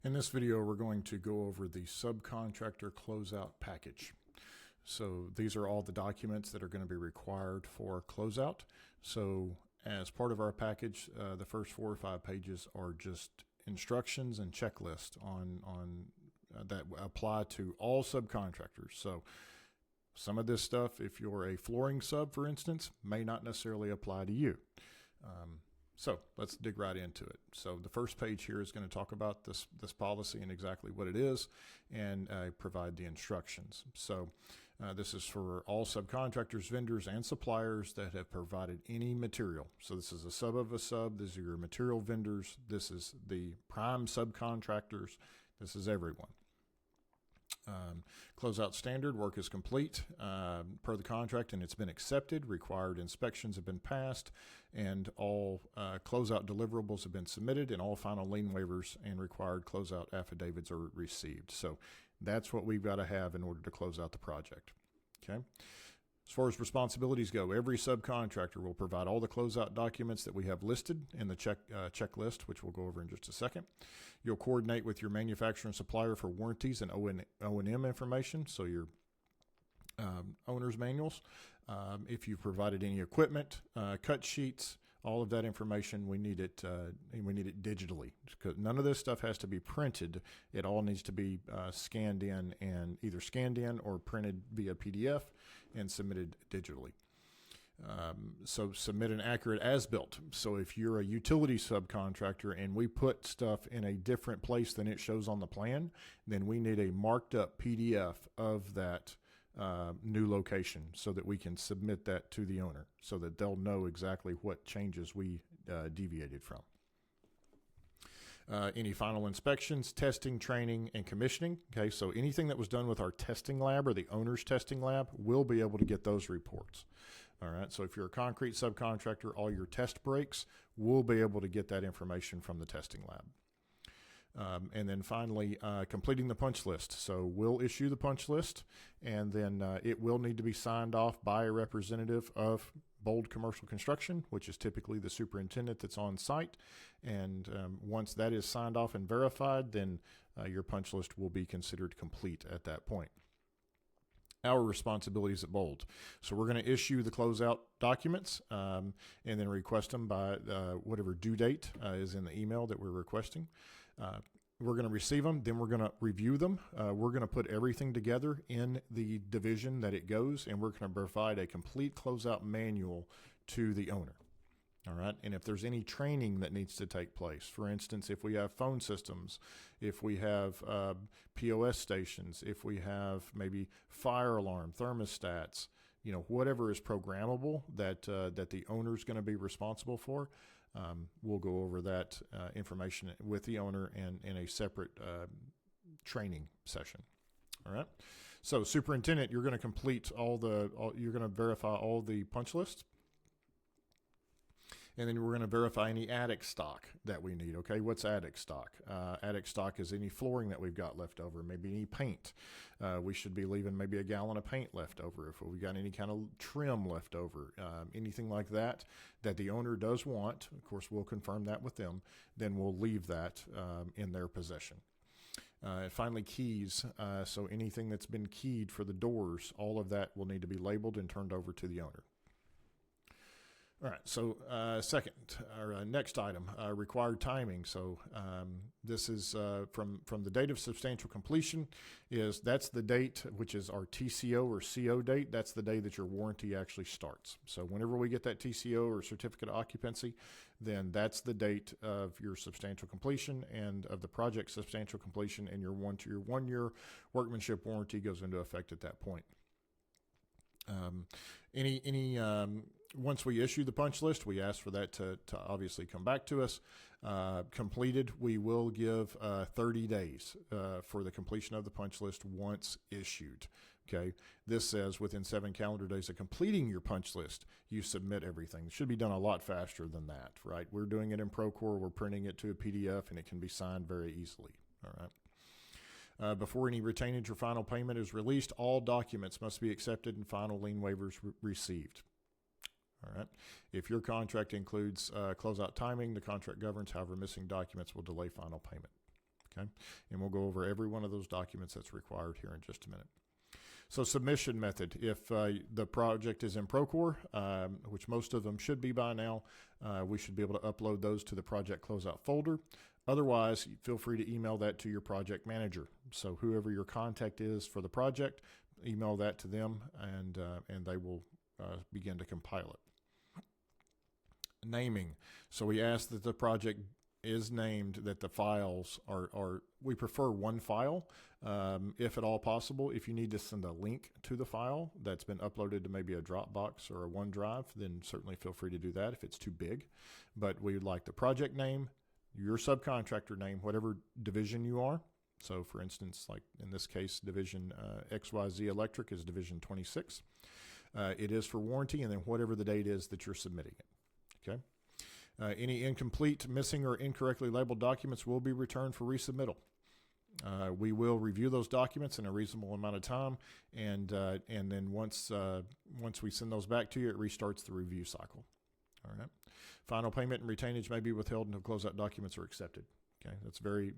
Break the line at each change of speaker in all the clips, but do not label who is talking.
In this video, we're going to go over the subcontractor closeout package. So these are all the documents that are going to be required for closeout. So as part of our package, the first 4 or 5 pages are just instructions and checklists on that apply to all subcontractors. So some of this stuff, if you're a flooring sub, for instance, may not necessarily apply to you. So let's dig right into it. So the first page here is going to talk about this policy and exactly what it is, and provide the instructions. So this is for all subcontractors, vendors, and suppliers that have provided any material. So this is a sub of a sub. These are your material vendors. This is the prime subcontractors. This is everyone. Closeout standard work is complete per the contract, and it's been accepted. Required inspections have been passed, and all closeout deliverables have been submitted, and all final lien waivers and required closeout affidavits are received. So that's what we've got to have in order to close out the project. Okay. As far as responsibilities go, every subcontractor will provide all the closeout documents that we have listed in the checklist, which we'll go over in just a second. You'll coordinate with your manufacturer and supplier for warranties and O&M information, so your owner's manuals. If you've provided any equipment, cut sheets, all of that information, we need it digitally, because none of this stuff has to be printed. It all needs to be scanned in, and either scanned in or printed via PDF and submitted digitally. So submit an accurate as-built. So if you're a utility subcontractor and we put stuff in a different place than it shows on the plan, then we need a marked up PDF of that new location so that we can submit that to the owner so that they'll know exactly what changes we deviated from. Any final inspections, testing, training, and commissioning. Okay, so anything that was done with our testing lab or the owner's testing lab, we'll be able to get those reports. All right, so if you're a concrete subcontractor, all your test breaks, we'll be able to get that information from the testing lab. And then finally, completing the punch list. So we'll issue the punch list, and then it will need to be signed off by a representative of Bold Commercial Construction, which is typically the superintendent that's on site. And once that is signed off and verified, then your punch list will be considered complete at that point. Our responsibilities at Bold. So we're going to issue the closeout documents and then request them by whatever due date is in the email that we're requesting. We're going to receive them, then we're going to review them. We're going to put everything together in the division that it goes, and we're going to provide a complete closeout manual to the owner. All right. And if there's any training that needs to take place, for instance, if we have phone systems, if we have POS stations, if we have maybe fire alarm, thermostats, whatever is programmable that the owner's going to be responsible for, we'll go over that information with the owner and in a separate training session. All right. So superintendent, you're going to complete you're going to verify all the punch lists. And then we're going to verify any attic stock that we need. Okay, what's attic stock? Attic stock is any flooring that we've got left over, maybe any paint. We should be leaving maybe a gallon of paint left over. If we've got any kind of trim left over, anything like that the owner does want, of course, we'll confirm that with them. Then we'll leave that in their possession. Finally, keys. So anything that's been keyed for the doors, all of that will need to be labeled and turned over to the owner. All right, so next item, required timing. So this is from the date of substantial completion that's the date, which is our TCO or CO date. That's the day that your warranty actually starts. So whenever we get that TCO or certificate of occupancy, then that's the date of your substantial completion and of the project substantial completion, and your 1 year workmanship warranty goes into effect at that point. Once we issue the punch list, we ask for that to obviously come back to us. Completed, we will give 30 days for the completion of the punch list once issued. Okay, this says within 7 calendar days of completing your punch list, you submit everything. It should be done a lot faster than that, right? We're doing it in Procore. We're printing it to a PDF, and it can be signed very easily. All right. Before any retainage or final payment is released, all documents must be accepted and final lien waivers received. All right. If your contract includes closeout timing, the contract governs. However, missing documents will delay final payment. Okay, and we'll go over every one of those documents that's required here in just a minute. So submission method, if the project is in Procore, which most of them should be by now, we should be able to upload those to the project closeout folder. Otherwise, feel free to email that to your project manager. So whoever your contact is for the project, email that to them, and they will begin to compile it. Naming. So we ask that the project is named, that the files are we prefer one file, if at all possible. If you need to send a link to the file that's been uploaded to maybe a Dropbox or a OneDrive, then certainly feel free to do that if it's too big. But we would like the project name, your subcontractor name, whatever division you are. So for instance, like in this case, division XYZ Electric is division 26. It is for warranty, and then whatever the date is that you're submitting it. Okay. Any incomplete, missing, or incorrectly labeled documents will be returned for resubmittal. We will review those documents in a reasonable amount of time, and then once we send those back to you, it restarts the review cycle. All right. Final payment and retainage may be withheld until closeout documents are accepted. Okay,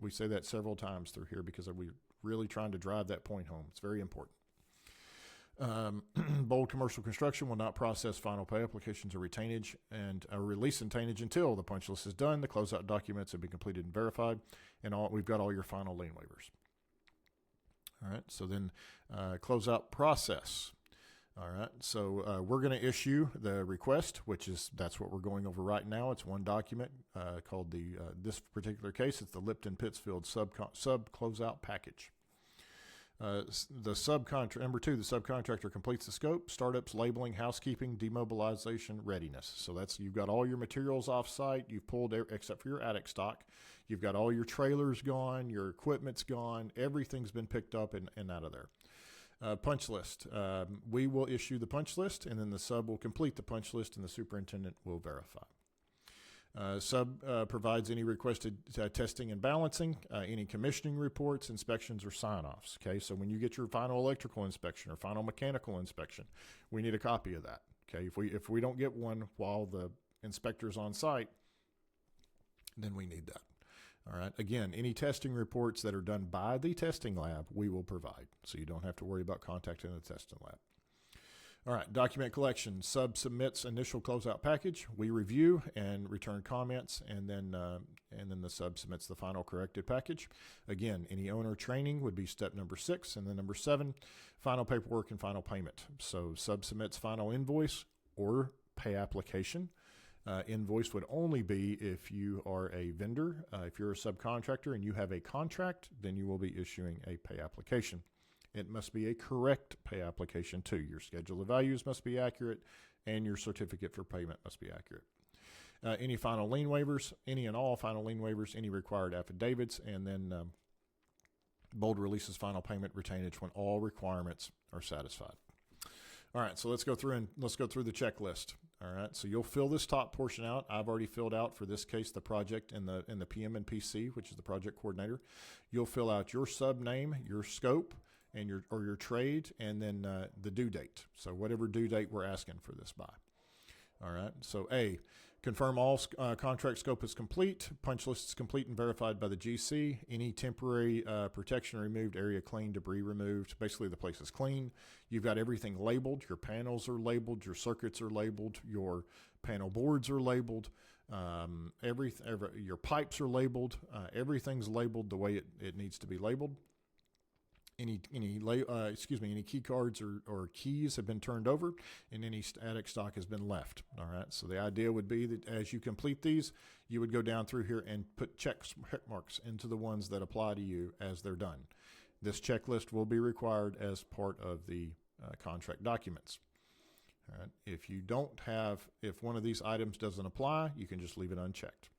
we say that several times through here because we're really trying to drive that point home. It's very important. Bold commercial construction will not process final pay applications or retainage and release retainage until the punch list is done, the closeout documents have been completed and verified, and we've got all your final lien waivers. All right, so then closeout process. All right, so we're going to issue the request, that's what we're going over right now. It's one document called this particular case, it's the Lipton Pittsfield sub closeout package. Number 2, the subcontractor completes the scope, startups, labeling, housekeeping, demobilization, readiness. So you've got all your materials off site. You've pulled, except for your attic stock. You've got all your trailers gone, your equipment's gone. Everything's been picked up and out of there. Punch list. We will issue the punch list, and then the sub will complete the punch list, and the superintendent will verify. Sub provides any requested testing and balancing, any commissioning reports, inspections, or sign-offs. Okay, so when you get your final electrical inspection or final mechanical inspection, we need a copy of that. Okay, if we don't get one while the inspector's on site, then we need that. All right. Again, any testing reports that are done by the testing lab, we will provide, so you don't have to worry about contacting the testing lab. All right, document collection. Sub submits initial closeout package. We review and return comments, and then the sub submits the final corrected package. Again, any owner training would be step number 6, and then number 7, final paperwork and final payment. So sub submits final invoice or pay application. Invoice would only be if you are a vendor. If you're a subcontractor and you have a contract, then you will be issuing a pay application. It must be a correct pay application too. Your schedule of values must be accurate, and your certificate for payment must be accurate. Any final lien waivers, any and all final lien waivers, any required affidavits, and then bold releases final payment retainage when all requirements are satisfied. All right, so let's go through the checklist. All right, so you'll fill this top portion out. I've already filled out for this case the project and the PM and PC, which is the project coordinator. You'll fill out your sub name, your scope, and your trade, and then the due date. So whatever due date we're asking for this by. All right. So A, confirm all contract scope is complete. Punch list is complete and verified by the GC. Any temporary protection removed, area clean, debris removed. Basically, the place is clean. You've got everything labeled. Your panels are labeled. Your circuits are labeled. Your panel boards are labeled. Your pipes are labeled. Everything's labeled the way it needs to be labeled. Any key cards or keys have been turned over, and any static stock has been left. All right. So the idea would be that as you complete these, you would go down through here and put check marks into the ones that apply to you as they're done. This checklist will be required as part of the contract documents. All right. If one of these items doesn't apply, you can just leave it unchecked.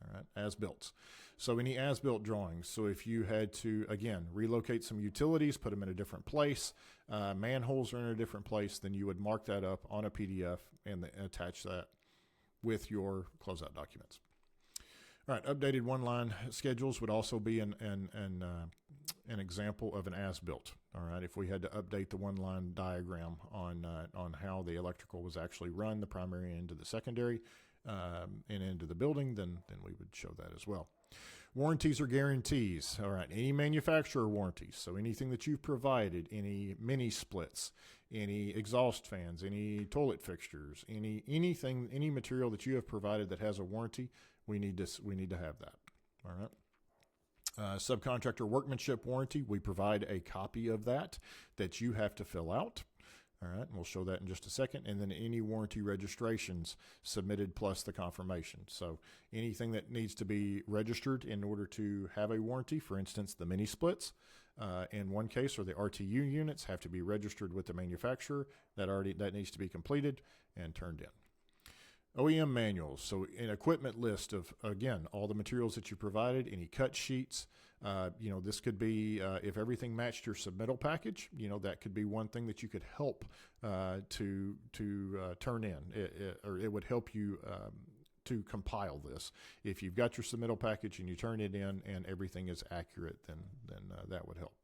All right, as-built. So any as-built drawings. So if you had to, again, relocate some utilities, put them in a different place, manholes are in a different place, then you would mark that up on a PDF and attach that with your closeout documents. All right, updated one-line schedules would also be an example of an as-built. All right, if we had to update the one-line diagram on how the electrical was actually run, the primary into the secondary, and into the building, then we would show that as well. Warranties or guarantees. All right, any manufacturer warranties. So anything that you've provided, any mini splits, any exhaust fans, any toilet fixtures, anything, any material that you have provided that has a warranty, we need to have that. All right. Subcontractor workmanship warranty, we provide a copy of that you have to fill out. All right, and we'll show that in just a second. And then any warranty registrations submitted plus the confirmation. So anything that needs to be registered in order to have a warranty, for instance, the mini splits in one case, or the RTU units have to be registered with the manufacturer. That needs to be completed and turned in. OEM manuals, so an equipment list of, again, all the materials that you provided, any cut sheets. This could be, if everything matched your submittal package, that could be one thing that you could help to turn in, or it would help you to compile this. If you've got your submittal package and you turn it in and everything is accurate, then that would help.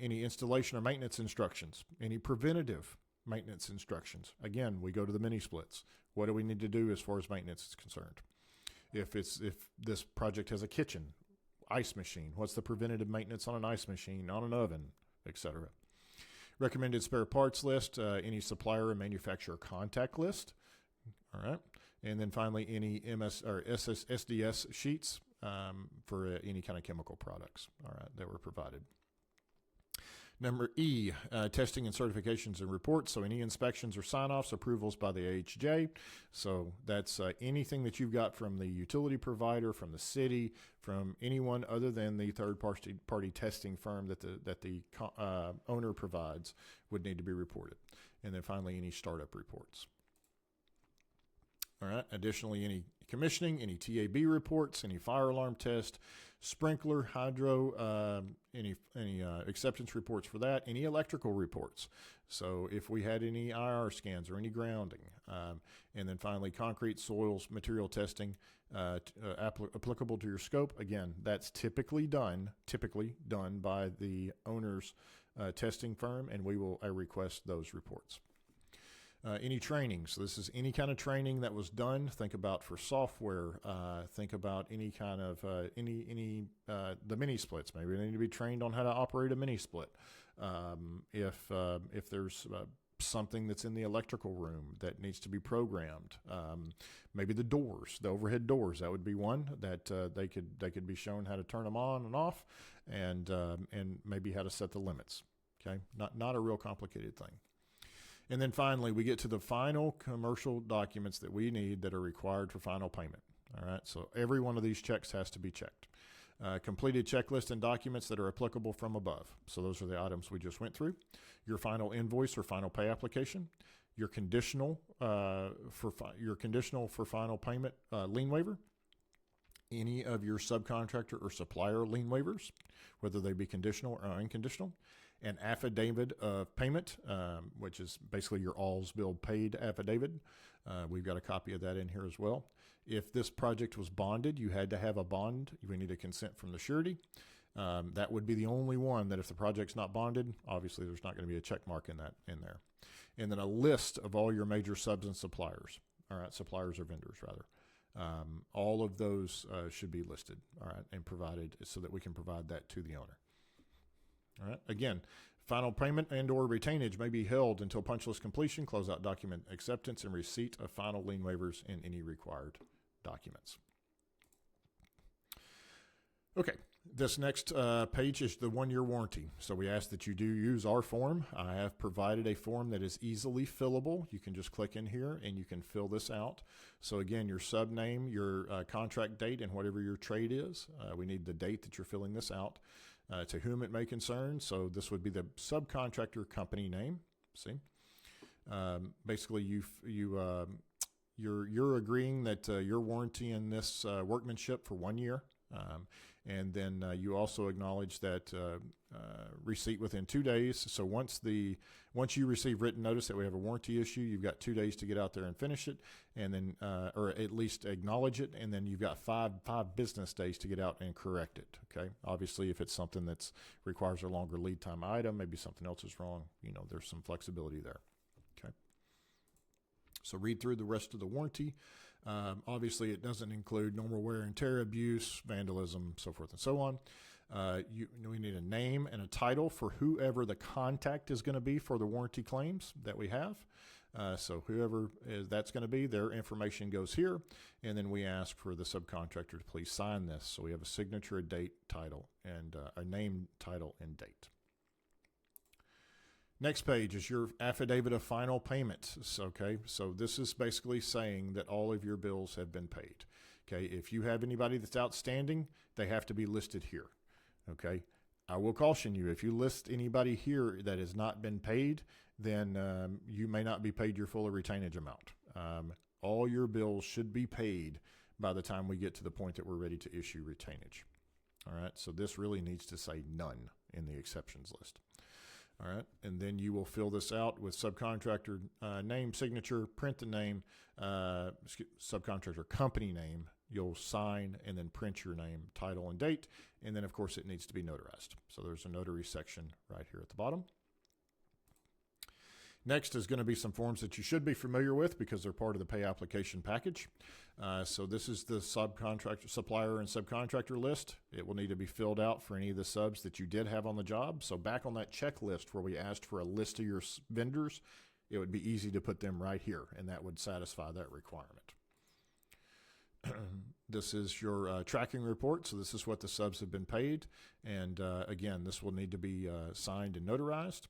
Any installation or maintenance instructions, any preventative maintenance instructions. Again, we go to the mini splits. What do we need to do as far as maintenance is concerned? If this project has a kitchen, ice machine, what's the preventative maintenance on an ice machine, on an oven, etc. Recommended spare parts list, any supplier and manufacturer contact list. All right. And then finally, any MS or SDS sheets for any kind of chemical products, all right, that were provided. Number E, testing and certifications and reports. So any inspections or sign-offs, approvals by the AHJ. So that's anything that you've got from the utility provider, from the city, from anyone other than the third-party testing firm that the owner provides would need to be reported. And then finally, any startup reports. All right. Additionally, any commissioning, any TAB reports, any fire alarm test, sprinkler, hydro, any acceptance reports for that, any electrical reports. So if we had any IR scans or any grounding, and then finally concrete, soils, material testing, applicable to your scope. Again, that's typically done by the owner's testing firm, and we will request those reports. Any training. So this is any kind of training that was done. Think about for software. Think about any kind of the mini splits. Maybe they need to be trained on how to operate a mini split. If there's something that's in the electrical room that needs to be programmed, maybe the doors, the overhead doors, that would be one that they could be shown how to turn them on and off, and maybe how to set the limits. Okay, not a real complicated thing. And then finally, we get to the final commercial documents that we need that are required for final payment. All right, so every one of these checks has to be checked. Completed checklist and documents that are applicable from above. So those are the items we just went through. Your final invoice or final pay application. Your conditional for final payment lien waiver. Any of your subcontractor or supplier lien waivers, whether they be conditional or unconditional. An affidavit of payment, which is basically your all's bill paid affidavit. We've got a copy of that in here as well. If this project was bonded, you had to have a bond. We need a consent from the surety. That would be the only one that if the project's not bonded, obviously there's not going to be a check mark in there. And then a list of all your major subs and suppliers. All right, suppliers or vendors rather. All of those should be listed, all right, and provided so that we can provide that to the owner. All right. Again, final payment and or retainage may be held until punch list completion, closeout document acceptance, and receipt of final lien waivers and any required documents. Okay. This next page is the 1-year warranty. So we ask that you do use our form. I have provided a form that is easily fillable. You can just click in here and you can fill this out. So again, your sub name, your contract date, and whatever your trade is. We need the date that you're filling this out. To whom it may concern. So this would be the subcontractor company name. See, basically you're agreeing that you're warrantying this workmanship for 1 year, and then you also acknowledge that receipt within 2 days. So once you receive written notice that we have a warranty issue, you've got 2 days to get out there and finish it, and then or at least acknowledge it, and then you've got five business days to get out and correct it. Okay. Obviously, if it's something that's requires a longer lead time item, maybe something else is wrong. There's some flexibility there. Okay. So read through the rest of the warranty. Obviously, it doesn't include normal wear and tear, abuse, vandalism, so forth and so on. We need a name and a title for whoever the contact is going to be for the warranty claims that we have. So whoever that's going to be, their information goes here, and then we ask for the subcontractor to please sign this. So we have a signature, a date, title, and a name, title, and date. Next page is your affidavit of final payment. Okay, so this is basically saying that all of your bills have been paid. Okay, if you have anybody that's outstanding, they have to be listed here. Okay, I will caution you, if you list anybody here that has not been paid, then you may not be paid your full retainage amount. All your bills should be paid by the time we get to the point that we're ready to issue retainage. All right, so this really needs to say none in the exceptions list. All right, and then you will fill this out with subcontractor name, signature, print the name, subcontractor company name. You'll sign and then print your name, title, and date. And then, of course, it needs to be notarized. So there's a notary section right here at the bottom. Next is going to be some forms that you should be familiar with because they're part of the pay application package. So this is the subcontractor, supplier, and subcontractor list. It will need to be filled out for any of the subs that you did have on the job. So back on that checklist where we asked for a list of your vendors, it would be easy to put them right here, and that would satisfy that requirement. This is your tracking report. So this is what the subs have been paid. And again, this will need to be signed and notarized.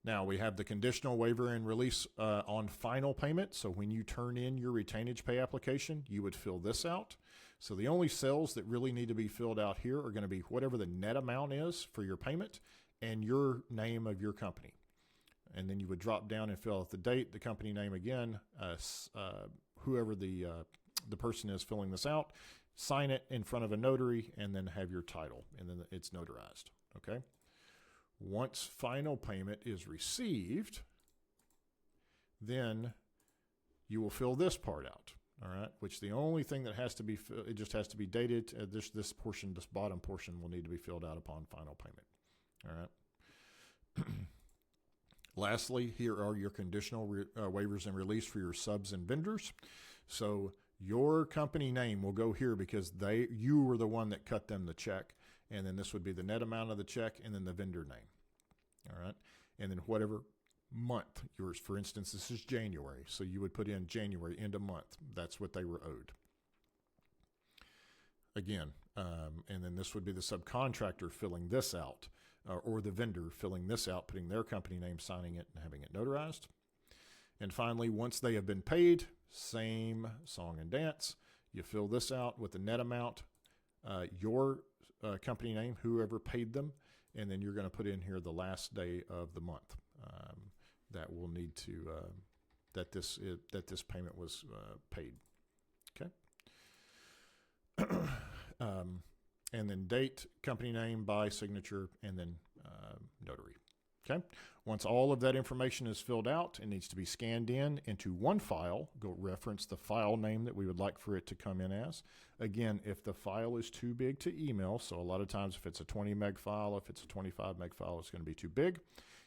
Now we have the conditional waiver and release on final payment. So when you turn in your retainage pay application, you would fill this out. So the only cells that really need to be filled out here are going to be whatever the net amount is for your payment and your name of your company. And then you would drop down and fill out the date, the company name again, whoever the person is filling this out, sign it in front of a notary, and then have your title, and then it's notarized, okay? Once final payment is received, then you will fill this part out, all right? Which the only thing that has to be, it just has to be dated. This portion, this bottom portion will need to be filled out upon final payment, all right? Lastly, here are your conditional waivers and release for your subs and vendors. So your company name will go here because you were the one that cut them the check. And then this would be the net amount of the check and then the vendor name. All right. And then whatever month yours, for instance, this is January. So you would put in January, end of month. That's what they were owed. Again, and then this would be the subcontractor filling this out. Or the vendor filling this out, putting their company name, signing it, and having it notarized. And finally, once they have been paid, same song and dance. You fill this out with the net amount, your company name, whoever paid them, and then you're going to put in here the last day of the month that will need to that this payment was paid. Okay. And then date, company name, by signature, and then notary. Okay. Once all of that information is filled out, it needs to be scanned in into one file. Go reference the file name that we would like for it to come in as. Again, if the file is too big to email, so a lot of times if it's a 20 meg file, if it's a 25 meg file, it's going to be too big.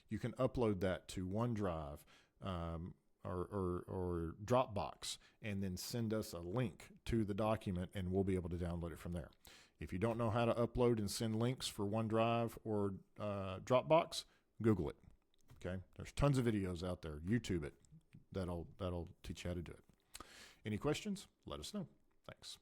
You can upload that to OneDrive or Dropbox, and then send us a link to the document, and we'll be able to download it from there. If you don't know how to upload and send links for OneDrive or Dropbox, Google it. Okay, there's tons of videos out there. YouTube it. That'll teach you how to do it. Any questions? Let us know. Thanks.